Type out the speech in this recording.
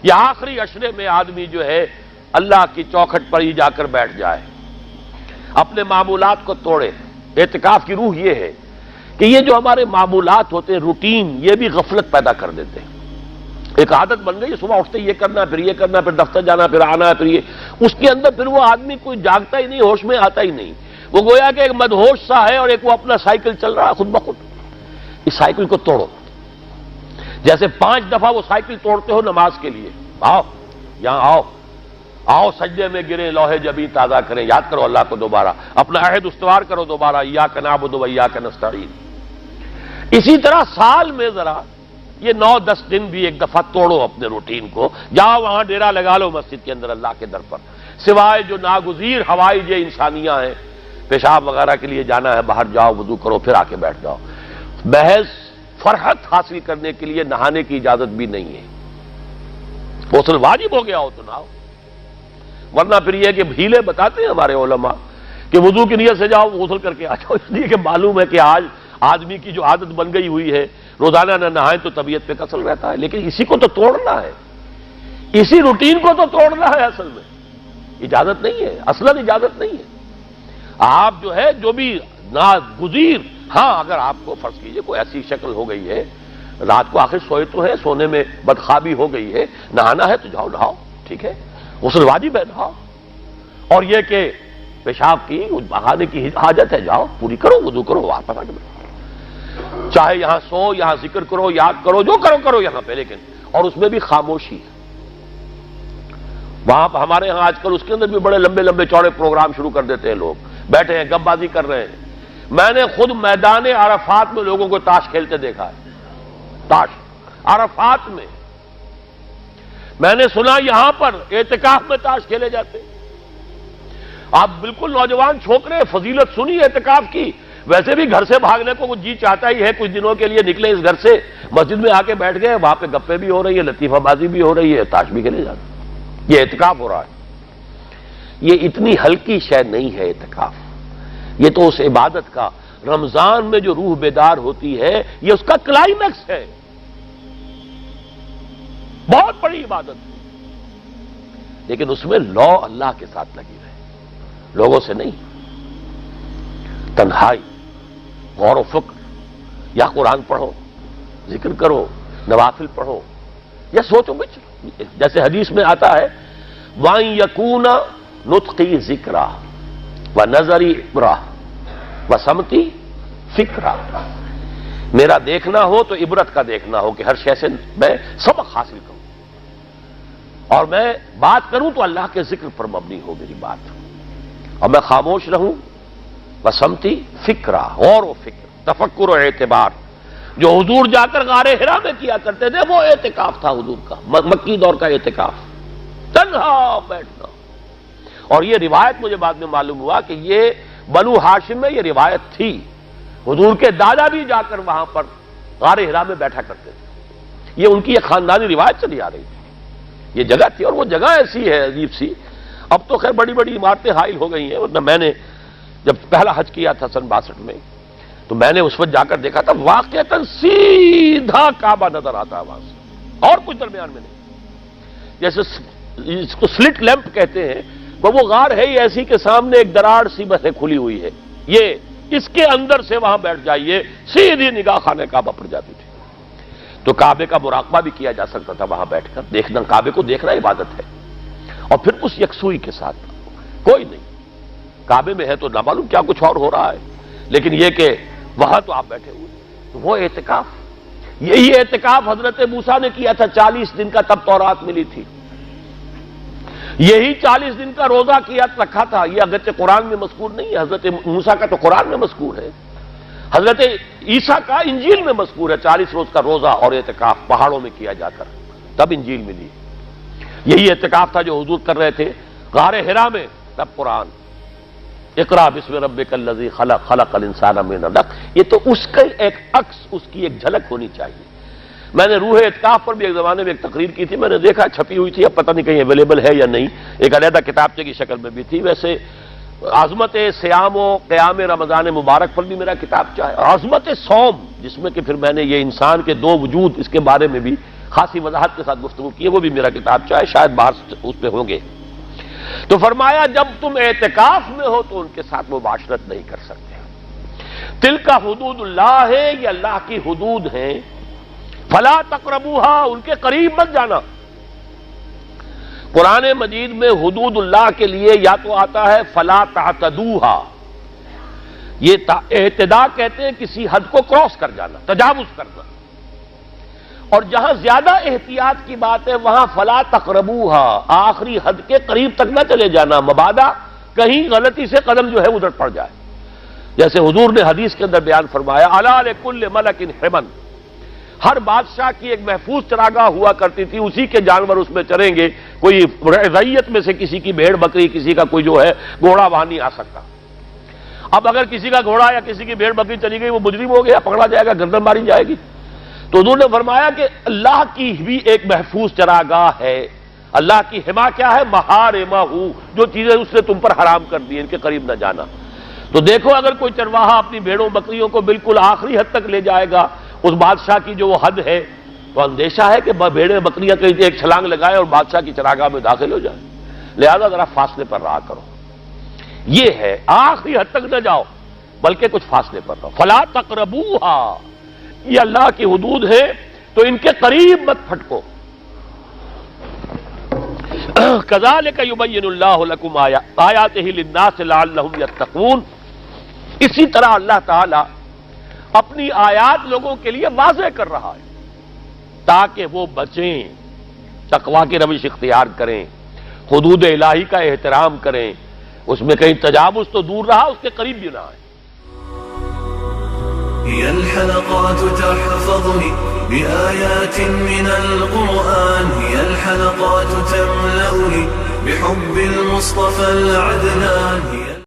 یا آخری عشرے میں آدمی جو ہے اللہ کی چوکھٹ پر ہی جا کر بیٹھ جائے، اپنے معمولات کو توڑے۔ اعتکاف کی روح یہ ہے کہ یہ جو ہمارے معمولات ہوتے ہیں، روٹین، یہ بھی غفلت پیدا کر دیتے ہیں۔ ایک عادت بن گئی، صبح اٹھتے یہ کرنا، پھر یہ کرنا، پھر دفتر جانا، پھر آنا، پھر یہ، اس کے اندر پھر وہ آدمی کوئی جاگتا ہی نہیں، ہوش میں آتا ہی نہیں، وہ گویا کہ ایک مدہوش سا ہے، اور ایک وہ اپنا سائیکل چل رہا ہے خود بخود۔ اس سائیکل کو توڑو، جیسے 5 دفعہ وہ سائیکل توڑتے ہو نماز کے لیے۔ آؤ یہاں آؤ، آؤ سجدے میں گرے، لوح جبیں تازہ کریں، یاد کرو اللہ کو دوبارہ، اپنا عہد استوار کرو دوبارہ، ایاک نعبد و ایاک نستعین۔ اسی طرح سال میں ذرا یہ 9-10 دن بھی ایک دفعہ توڑو اپنے روٹین کو، جاؤ وہاں ڈیرا لگا لو مسجد کے اندر اللہ کے در پر، سوائے جو ناگزیر حوائج انسانیاں ہیں، پیشاب وغیرہ کے لیے جانا ہے باہر جاؤ، وضو کرو، پھر آ کے بیٹھ جاؤ۔ محض فرحت حاصل کرنے کے لیے نہانے کی اجازت بھی نہیں ہے۔ غسل واجب ہو گیا ہو تو نہاؤ، ورنہ پھر یہ کہ ہیلے بتاتے ہیں ہمارے علماء کہ وضو کی نیت سے جاؤ غسل کر کے آ جاؤ، اس لیے کہ معلوم ہے کہ آج آدمی کی جو عادت بن گئی ہوئی ہے روزانہ نہ نہائیں تو طبیعت پہ کسل رہتا ہے، لیکن اسی کو تو توڑنا ہے، اسی روٹین کو تو توڑنا ہے۔ اصل میں اجازت نہیں ہے، اصلاً اجازت نہیں ہے۔ آپ جو ہے جو بھی ناگزیر، ہاں اگر آپ کو فرض کیجئے کوئی ایسی شکل ہو گئی ہے، رات کو آخر سوئے تو ہے، سونے میں بدخوابی ہو گئی ہے، نہانا ہے تو جاؤ نہاؤ، ٹھیک ہے، غسل واجب ہے، نہاؤ۔ اور یہ کہ پیشاب کی بہانے کی حاجت ہے، جاؤ پوری کرو، وضو کرو، واپس آ کے بیٹھو، چاہے یہاں سو، یہاں ذکر کرو، یاد کرو، جو کرو کرو یہاں پہ، لیکن اور اس میں بھی خاموشی ہے۔ وہاں ہمارے ہاں آج کل اس کے اندر بھی بڑے لمبے لمبے چوڑے پروگرام شروع کر دیتے ہیں، لوگ بیٹھے ہیں گپ بازی کر رہے ہیں۔ میں نے خود میدان عرفات میں لوگوں کو تاش کھیلتے دیکھا ہے، تاش عرفات میں۔ میں نے سنا یہاں پر اعتکاف میں تاش کھیلے جاتے۔ آپ بالکل نوجوان چھوکرے، فضیلت سنی اعتکاف کی، ویسے بھی گھر سے بھاگنے کو وہ جی چاہتا ہی ہے، کچھ دنوں کے لیے نکلے اس گھر سے، مسجد میں آ کے بیٹھ گئے، وہاں پہ گپے بھی ہو رہی ہے، لطیفہ بازی بھی ہو رہی ہے، تاش بھی کھیلے جاتے، یہ اعتکاف ہو رہا ہے۔ یہ اتنی ہلکی شے نہیں ہے اعتکاف، یہ تو اس عبادت کا، رمضان میں جو روح بیدار ہوتی ہے یہ اس کا کلائمیکس ہے، بہت بڑی عبادت ہے، لیکن اس میں لو اللہ کے ساتھ لگی رہے، لوگوں سے نہیں، تنہائی، غور و فکر، یا قرآن پڑھو، ذکر کرو، نوافل پڑھو، یا سوچو بچ، جیسے حدیث میں آتا ہے وَأَن يَكُونَ نُطْقِي ذِكْرًا وَنَظَرِي عِبْرَةً وَسَمْتِي فِكْرًا، میرا دیکھنا ہو تو عبرت کا دیکھنا ہو کہ ہر شے سے میں سبق حاصل کروں، اور میں بات کروں تو اللہ کے ذکر پر مبنی ہو میری بات، اور میں خاموش رہوں، وَسَمْتِي فِكْرًا، غور و فکر، تفکر و اعتبار، جو حضور جا کر غار حرا میں کیا کرتے تھے، وہ اعتکاف تھا حضور کا، مکی دور کا اعتکاف، تنہا بیٹھنا۔ اور یہ روایت مجھے بعد میں معلوم ہوا کہ یہ بنو ہاشم میں یہ روایت تھی، حضور کے دادا بھی جا کر وہاں پر غار حرا میں بیٹھا کرتے تھے، یہ ان کی ایک خاندانی روایت چلی آ رہی تھی، یہ جگہ تھی، اور وہ جگہ ایسی ہے عجیب سی، اب تو خیر بڑی بڑی عمارتیں حائل ہو گئی ہیں، ورنہ میں نے جب پہلا حج کیا تھا سن 62 میں، تو میں نے اس وقت جا کر دیکھا تھا، واقعتاً سیدھا کعبہ نظر آتا وہاں سے، اور کچھ درمیان میں نہیں، جیسے اس کو سلٹ لیمپ کہتے ہیں، وہ غار ہے ہی ایسی کہ سامنے ایک دراڑ سی بس کھلی ہوئی ہے، یہ اس کے اندر سے وہاں بیٹھ جائیے، سیدھی نگاہ خانہ کعبہ پڑ جاتی تھی، تو کعبے کا مراقبہ بھی کیا جا سکتا تھا وہاں بیٹھ کر، دیکھنا، کعبے کو دیکھنا عبادت ہے، اور پھر اس یکسوئی کے ساتھ، کوئی نہیں، کعبے میں ہے تو نہ معلوم کیا کچھ اور ہو رہا ہے، لیکن یہ کہ وہاں تو آپ بیٹھے ہوئے، تو وہ اعتکاف، یہی اعتکاف حضرت موسیٰ نے کیا تھا 40 دن کا، تب تورات ملی تھی، یہی 40 دن کا روزہ کیا رکھا تھا، یہ اگرچہ قرآن میں مذکور نہیں ہے، حضرت موسیٰ کا تو قرآن میں مذکور ہے، حضرت عیسیٰ کا انجیل میں مذکور ہے، 40 روز کا روزہ اور اعتکاف پہاڑوں میں کیا جا کر، تب انجیل ملی، یہی اعتکاف تھا جو حضور کر رہے تھے غار حرا میں، تب قرآن، اقرا بسم ربک الذی خلق، خلق الانسان من علق، یہ تو اس کا ایک عکس، اس کی ایک جھلک ہونی چاہیے۔ میں نے روح اعتکاف پر بھی ایک زمانے میں ایک تقریر کی تھی، میں نے دیکھا چھپی ہوئی تھی، اب پتہ نہیں کہیں اویلیبل ہے یا نہیں، ایک علیحدہ کتابچے کی شکل میں بھی تھی، ویسے عظمت سیام و قیام رمضان مبارک پر بھی میرا کتابچہ ہے، عظمت صوم، جس میں کہ پھر میں نے یہ انسان کے 2 وجود، اس کے بارے میں بھی خاصی وضاحت کے ساتھ گفتگو کی ہے، وہ بھی میرا کتاب چاہے شاید باہر اس پہ ہوں گے۔ تو فرمایا جب تم اعتکاف میں ہو تو ان کے ساتھ مباشرت نہیں کر سکتے۔ تلک حدود اللہ ہے، یہ اللہ کی حدود ہیں، فلا تقربوہا، ان کے قریب مت جانا۔ قرآن مجید میں حدود اللہ کے لیے یا تو آتا ہے فلا تعتدوہا، یہ اعتداء کہتے ہیں کسی حد کو کراس کر جانا، تجاوز کرنا، اور جہاں زیادہ احتیاط کی بات ہے وہاں فلا تقربوہا، آخری حد کے قریب تک نہ چلے جانا، مبادا کہیں غلطی سے قدم جو ہے ادھر پڑ جائے۔ جیسے حضور نے حدیث کے اندر بیان فرمایا الا لکل ملک حمن، ہر بادشاہ کی ایک محفوظ چراگاہ ہوا کرتی تھی، اسی کے جانور اس میں چریں گے، کوئی رعیت میں سے کسی کی بھیڑ بکری، کسی کا کوئی جو ہے گھوڑا وہاں نہیں آ سکتا۔ اب اگر کسی کا گھوڑا یا کسی کی بھیڑ بکری چلی گئی، وہ مجرم ہو گیا، پکڑا جائے گا، گردن ماری جائے گی۔ تو حضور نے فرمایا کہ اللہ کی بھی ایک محفوظ چراگاہ ہے، اللہ کی حما کیا ہے؟ محارمہ، جو چیزیں اس نے تم پر حرام کر دی، ان کے قریب نہ جانا۔ تو دیکھو اگر کوئی چرواہا اپنی بھیڑوں بکریوں کو بالکل آخری حد تک لے جائے گا، اس بادشاہ کی جو وہ حد ہے، تو اندیشہ ہے کہ بھیڑیں بکریاں کہیں ایک چھلانگ لگائے اور بادشاہ کی چراگاہ میں داخل ہو جائے، لہذا ذرا فاصلے پر رہا کرو۔ یہ ہے آخری حد تک نہ جاؤ بلکہ کچھ فاصلے پر رہو۔ فلا تقربوہا، یہ اللہ کی حدود ہے تو ان کے قریب مت پھٹکو۔ کذالک یبین اللہ لکم آیاتہ للناس لعلہم یتقون، اسی طرح اللہ تعالی اپنی آیات لوگوں کے لیے واضح کر رہا ہے تاکہ وہ بچیں، تقویٰ کی روش اختیار کریں، حدود الہی کا احترام کریں، اس میں کہیں تجاوز تو دور رہا، اس کے قریب بھی نہ آئے۔ هي الحلقات تحفظني بآيات من القرآن، هي الحلقات تملأني بحب المصطفى العدنان،